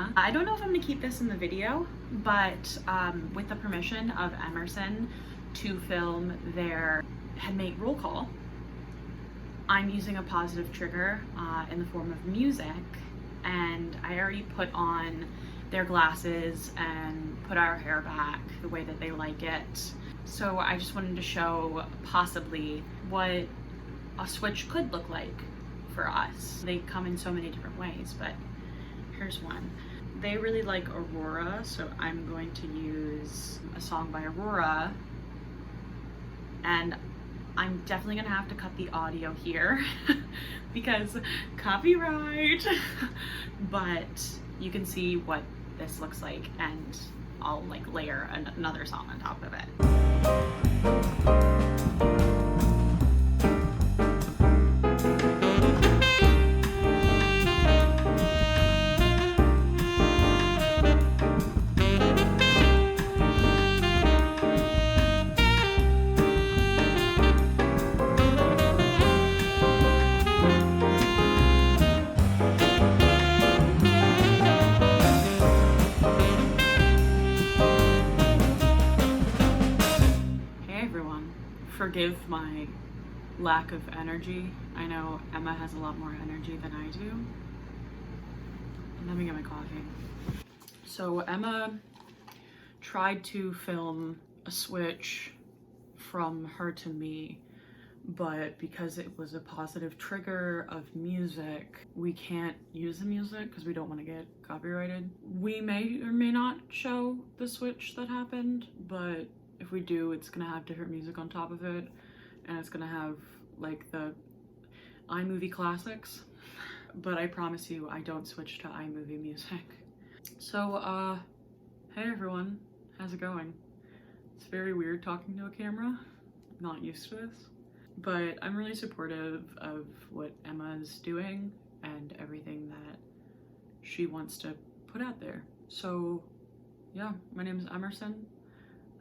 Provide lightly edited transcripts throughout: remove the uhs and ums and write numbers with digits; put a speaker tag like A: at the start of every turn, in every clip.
A: Emma. I don't know if I'm gonna keep this in the video, but with the permission of Emerson to film their Headmate roll call, I'm using a positive trigger in the form of music, and I already put on their glasses and put our hair back the way that they like it. So I just wanted to show possibly what a switch could look like for us. They come in so many different ways, but here's one. They really like Aurora, so I'm going to use a song by Aurora, and I'm definitely gonna have to cut the audio here because copyright, but you can see what this looks like, and I'll like layer another song on top of it. Forgive my lack of energy. I know Emma has a lot more energy than I do. Let me get my coffee. So Emma tried to film a switch from her to me, but because it was a positive trigger of music, we can't use the music because we don't want to get copyrighted. We may or may not show the switch that happened, but if we do, it's gonna have different music on top of it, and it's gonna have like the iMovie classics, but I promise you I don't switch to iMovie music. So hey everyone, how's it going? It's very weird talking to a camera, not used to this, but I'm really supportive of what Emma's doing and everything that she wants to put out there. So yeah, my name is Emerson,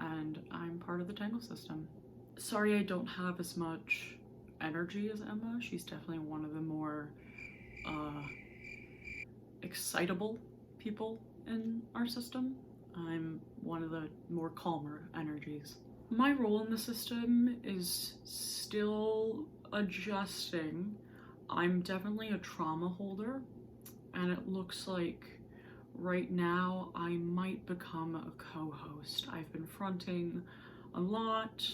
A: and I'm part of the Tangle system. Sorry I don't have as much energy as Emma. She's definitely one of the more excitable people in our system. I'm one of the more calmer energies. My role in the system is still adjusting. I'm definitely a trauma holder, and it looks like right now I might become a co-host. I've been fronting a lot,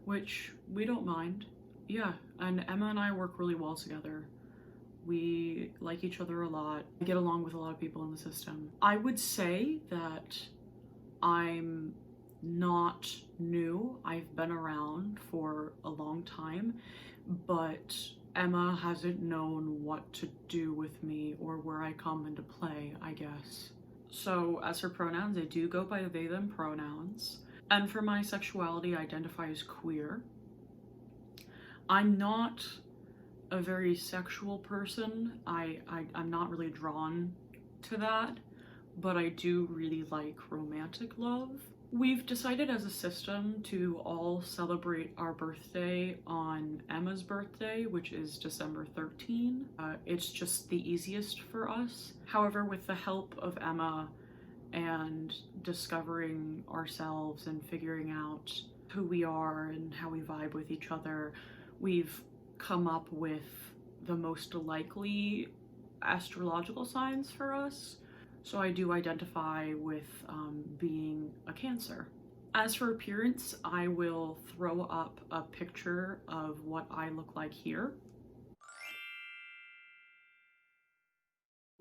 A: which we don't mind. Yeah, and Emma and I work really well together. We like each other a lot. I get along with a lot of people in the system. I would say that I'm not new. I've been around for a long time, but Emma hasn't known what to do with me or where I come into play, I guess. So as for pronouns, I do go by they, them pronouns. And for my sexuality, I identify as queer. I'm not a very sexual person. I'm not really drawn to that, but I do really like romantic love. We've decided as a system to all celebrate our birthday on Emma's birthday, which is December 13. It's just the easiest for us. However, with the help of Emma and discovering ourselves and figuring out who we are and how we vibe with each other, we've come up with the most likely astrological signs for us. So I do identify with being a Cancer. As for appearance, I will throw up a picture of what I look like here.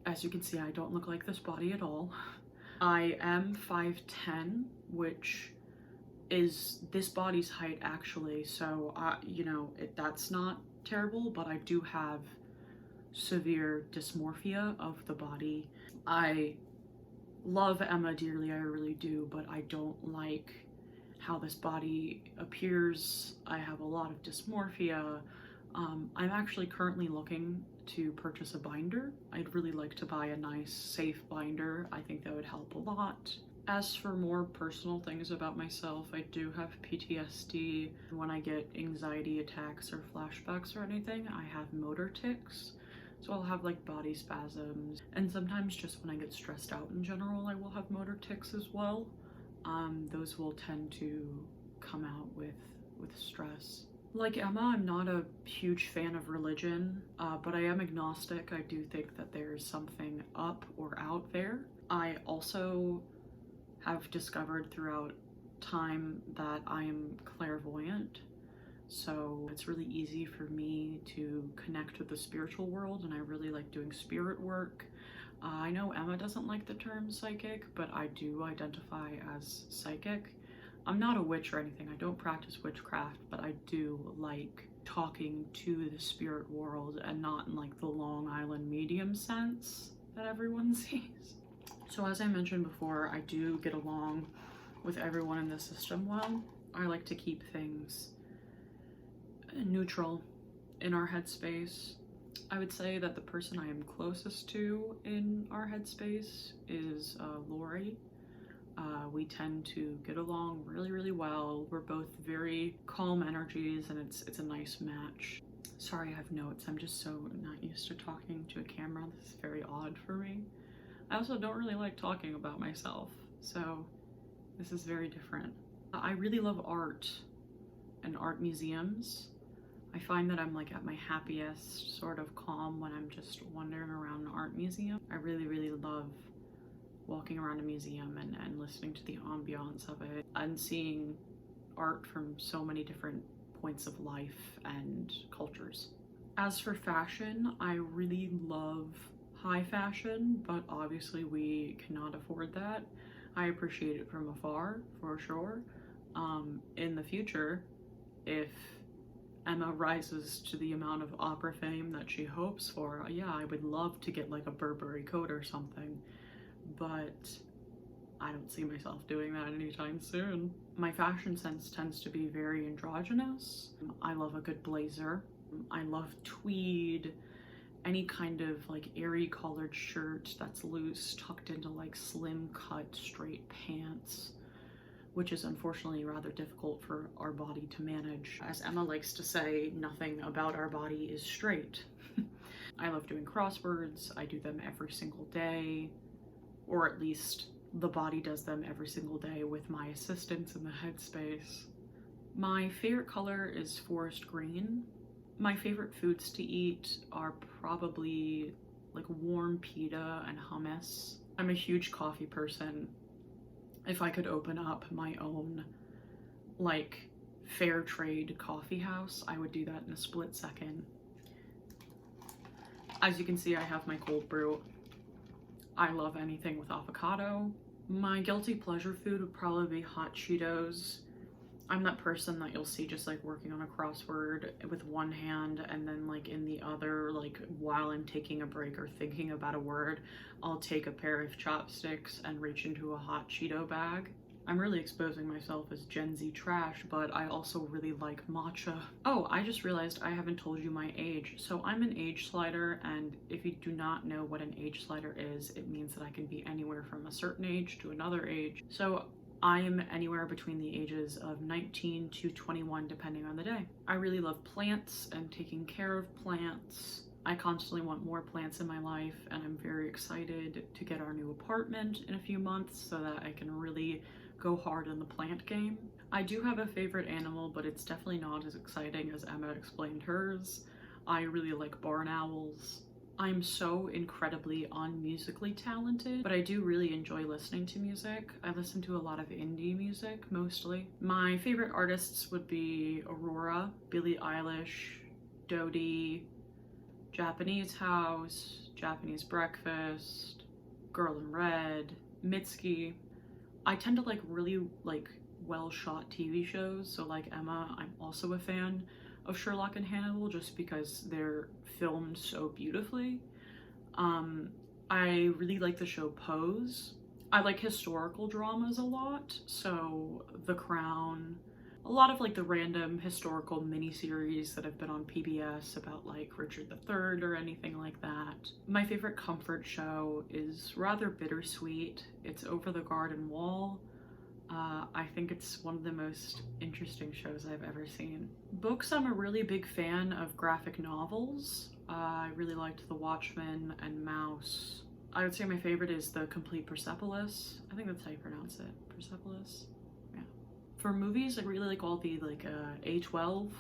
A: As you can see, I don't look like this body at all. I am 5'10", which is this body's height actually, so you know, that's not terrible, but I do have severe dysmorphia of the body. I love Emma dearly, I really do, but I don't like how this body appears. I have a lot of dysmorphia. I'm actually currently looking to purchase a binder. I'd really like to buy a nice, safe binder. I think that would help a lot. As for more personal things about myself, I do have PTSD. When I get anxiety attacks or flashbacks or anything, I have motor tics. So I'll have like body spasms, and sometimes just when I get stressed out in general, I will have motor tics as well. Those will tend to come out with stress. Like Emma, I'm not a huge fan of religion, but I am agnostic. I do think that there's something up or out there. I also have discovered throughout time that I am clairvoyant. So it's really easy for me to connect with the spiritual world, and I really like doing spirit work. I know Emma doesn't like the term psychic, but I do identify as psychic. I'm not a witch or anything. I don't practice witchcraft, but I do like talking to the spirit world, and not in like the Long Island medium sense that everyone sees. So as I mentioned before, I do get along with everyone in the system well. I like to keep things neutral in our headspace. I would say that the person I am closest to in our headspace is Lori. We tend to get along really, really well. We're both very calm energies, and it's a nice match. Sorry, I have notes. I'm just so not used to talking to a camera. This is very odd for me. I also don't really like talking about myself, so this is very different. I really love art and art museums. I find that I'm like at my happiest, sort of calm, when I'm just wandering around an art museum. I really, really love walking around a museum and listening to the ambiance of it and seeing art from so many different points of life and cultures. As for fashion, I really love high fashion, but obviously we cannot afford that. I appreciate it from afar, for sure. In the future, if Emma rises to the amount of opera fame that she hopes for, yeah, I would love to get like a Burberry coat or something, but I don't see myself doing that anytime soon. My fashion sense tends to be very androgynous. I love a good blazer. I love tweed, any kind of like airy collared shirt that's loose, tucked into like slim cut straight pants, which is unfortunately rather difficult for our body to manage. As Emma likes to say, nothing about our body is straight. I love doing crosswords. I do them every single day, or at least the body does them every single day with my assistance in the headspace. My favorite color is forest green. My favorite foods to eat are probably like warm pita and hummus. I'm a huge coffee person. If I could open up my own like fair trade coffee house, I would do that in a split second. As you can see, I have my cold brew. I love anything with avocado. My guilty pleasure food would probably be hot Cheetos. I'm that person that you'll see just like working on a crossword with one hand, and then like in the other, like while I'm taking a break or thinking about a word, I'll take a pair of chopsticks and reach into a hot Cheeto bag. I'm really exposing myself as Gen Z trash, but I also really like matcha. Oh, I just realized I haven't told you my age. So I'm an age slider, and if you do not know what an age slider is, it means that I can be anywhere from a certain age to another age. So I'm anywhere between the ages of 19 to 21, depending on the day. I really love plants and taking care of plants. I constantly want more plants in my life, and I'm very excited to get our new apartment in a few months so that I can really go hard in the plant game. I do have a favorite animal, but it's definitely not as exciting as Emma explained hers. I really like barn owls. I'm so incredibly unmusically talented, but I do really enjoy listening to music. I listen to a lot of indie music, mostly. My favorite artists would be Aurora, Billie Eilish, Dodie, Japanese House, Japanese Breakfast, Girl in Red, Mitski. I tend to like really like well-shot TV shows, so like Emma, I'm also a fan of Sherlock and Hannibal just because they're filmed so beautifully. I really like the show Pose. I like historical dramas a lot, so The Crown, a lot of like the random historical miniseries that have been on PBS about like Richard III or anything like that. My favorite comfort show is rather bittersweet. It's Over the Garden Wall. I think it's one of the most interesting shows I've ever seen. Books, I'm a really big fan of graphic novels. I really liked The Watchmen and Mouse. I would say my favorite is The Complete Persepolis. I think that's how you pronounce it. Persepolis? Yeah. For movies, I really like all the A12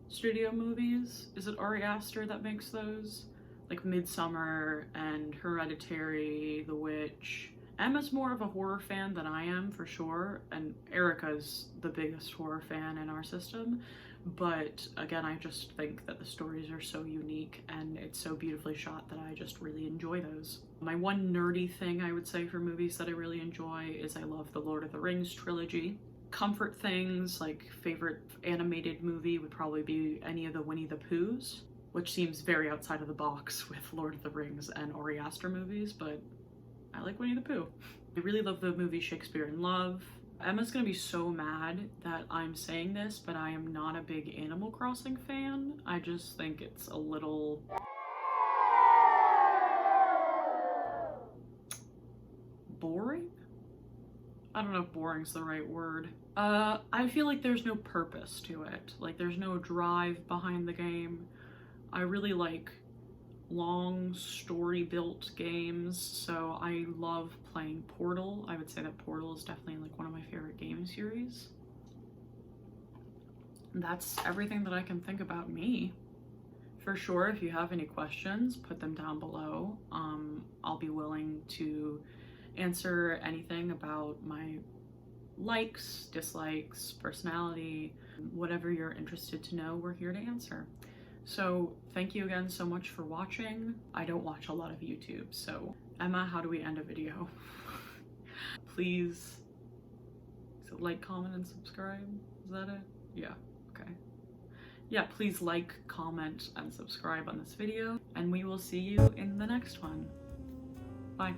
A: studio movies. Is it Ari Aster that makes those? Like Midsummer and Hereditary, The Witch. Emma's more of a horror fan than I am, for sure, and Erica's the biggest horror fan in our system. But again, I just think that the stories are so unique and it's so beautifully shot that I just really enjoy those. My one nerdy thing I would say for movies that I really enjoy is I love the Lord of the Rings trilogy. Comfort things, like favorite animated movie would probably be any of the Winnie the Poohs, which seems very outside of the box with Lord of the Rings and Ari Aster movies, but I like Winnie the Pooh. I really love the movie Shakespeare in Love. Emma's gonna be so mad that I'm saying this, but I am not a big Animal Crossing fan. I just think it's a little boring? I don't know if boring's the right word. I feel like there's no purpose to it. Like, there's no drive behind the game. I really like long story built games, so I love playing Portal. I would say that Portal is definitely like one of my favorite game series. And that's everything that I can think about me. For sure, if you have any questions, put them down below. I'll be willing to answer anything about my likes, dislikes, personality, whatever you're interested to know, we're here to answer. So thank you again so much for watching. I don't watch a lot of YouTube, so Emma, how do we end a video? Please, so like, comment, and subscribe. Is that it? Yeah, okay. Yeah, please like, comment, and subscribe on this video, and we will see you in the next one. Bye.